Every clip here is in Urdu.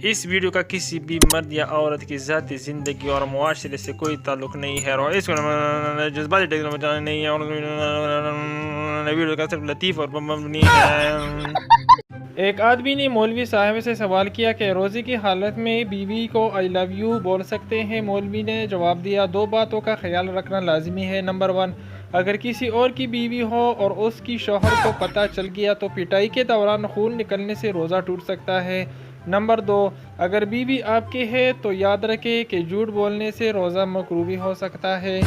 اس ویڈیو کا کسی بھی مرد یا عورت کی ذاتی زندگی اور معاشرے سے کوئی تعلق نہیں ہے اور اس کو جذباتی ٹیکنالوجی بچانا نہیں ہے اور ویڈیو کا صرف لطیف اور مبنی ہے۔ ایک آدمی نے مولوی صاحب سے سوال کیا کہ روزے کی حالت میں بیوی کو I love you بول سکتے ہیں؟ مولوی نے جواب دیا، دو باتوں کا خیال رکھنا لازمی ہے۔ نمبر 1، اگر کسی اور کی بیوی ہو اور اس کی شوہر کو پتہ چل گیا تو پٹائی کے دوران خون نکلنے سے روزہ ٹوٹ سکتا ہے۔ نمبر 2، اگر بیوی آپ کی ہے تو یاد رکھیں کہ جھوٹ بولنے سے روزہ مکروہ بھی ہو سکتا ہے۔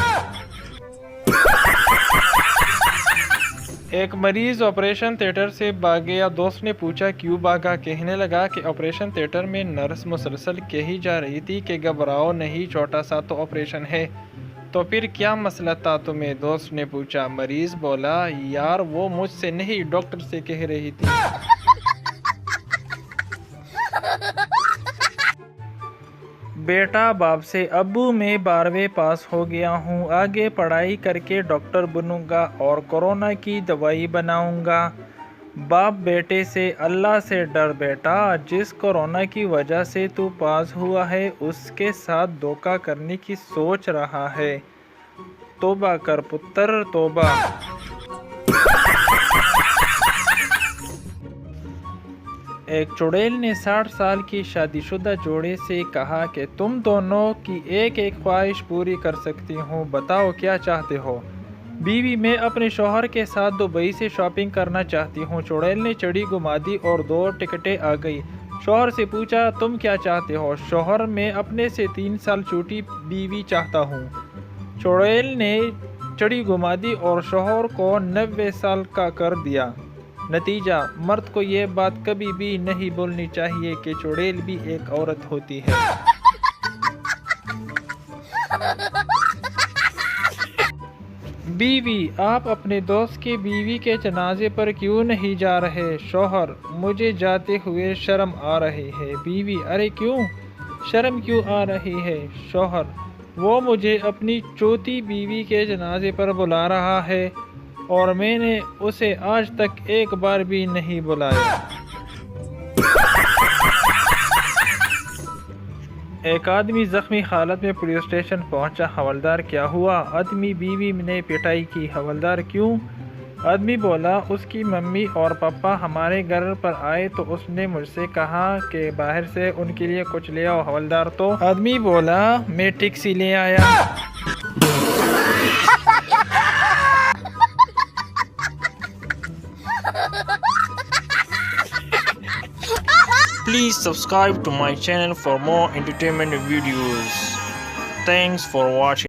ایک مریض آپریشن تھیٹر سے بھاگ گیا۔ دوست نے پوچھا کیوں بھاگا؟ کہنے لگا کہ آپریشن تھیٹر میں نرس مسلسل کہی جا رہی تھی کہ گھبراؤ نہیں، چھوٹا سا تو آپریشن ہے۔ تو پھر کیا مسئلہ تھا تمہیں؟ دوست نے پوچھا۔ مریض بولا، یار وہ مجھ سے نہیں، ڈاکٹر سے کہہ رہی تھی۔ بیٹا باپ سے، ابو میں 12ویں پاس ہو گیا ہوں، آگے پڑھائی کر کے ڈاکٹر بنوں گا اور کورونا کی دوائی بناؤں گا۔ باپ بیٹے سے، اللہ سے ڈر بیٹا، جس کورونا کی وجہ سے تو پاس ہوا ہے اس کے ساتھ دھوکہ کرنے کی سوچ رہا ہے۔ توبہ کر پتر، توبہ۔ ایک چڑیل نے 60 سال کی شادی شدہ جوڑے سے کہا کہ تم دونوں کی ایک ایک خواہش پوری کر سکتی ہوں، بتاؤ کیا چاہتے ہو؟ بیوی، میں اپنے شوہر کے ساتھ دبئی سے شاپنگ کرنا چاہتی ہوں۔ چڑیل نے چڑی گھما دی اور 2 ٹکٹیں آ گئی۔ شوہر سے پوچھا تم کیا چاہتے ہو؟ شوہر، میں اپنے سے 3 سال چھوٹی بیوی چاہتا ہوں۔ چڑیل نے چڑی گھما دی اور شوہر کو 90 سال کا کر دیا۔ نتیجہ، مرد کو یہ بات کبھی بھی نہیں بولنی چاہیے کہ چڑیل بھی ایک عورت ہوتی ہے۔ بیوی، آپ اپنے دوست کے بیوی کے جنازے پر کیوں نہیں جا رہے؟ شوہر، مجھے جاتے ہوئے شرم آ رہی ہے۔ بیوی، ارے کیوں؟ شرم کیوں آ رہی ہے؟ شوہر، وہ مجھے اپنی چوتھی بیوی کے جنازے پر بلا رہا ہے اور میں نے اسے آج تک ایک بار بھی نہیں بلایا۔ ایک آدمی زخمی حالت میں پولیس اسٹیشن پہنچا۔ حوالدار، کیا ہوا؟ آدمی، بیوی نے پٹائی کی۔ حوالدار، کیوں؟ آدمی بولا، اس کی ممی اور پاپا ہمارے گھر پر آئے تو اس نے مجھ سے کہا کہ باہر سے ان کے لیے کچھ لے آؤ۔ حوالدار، تو آدمی بولا، میں ٹیکسی لے آیا۔ Please subscribe to my channel for more entertainment videos. Thanks for watching.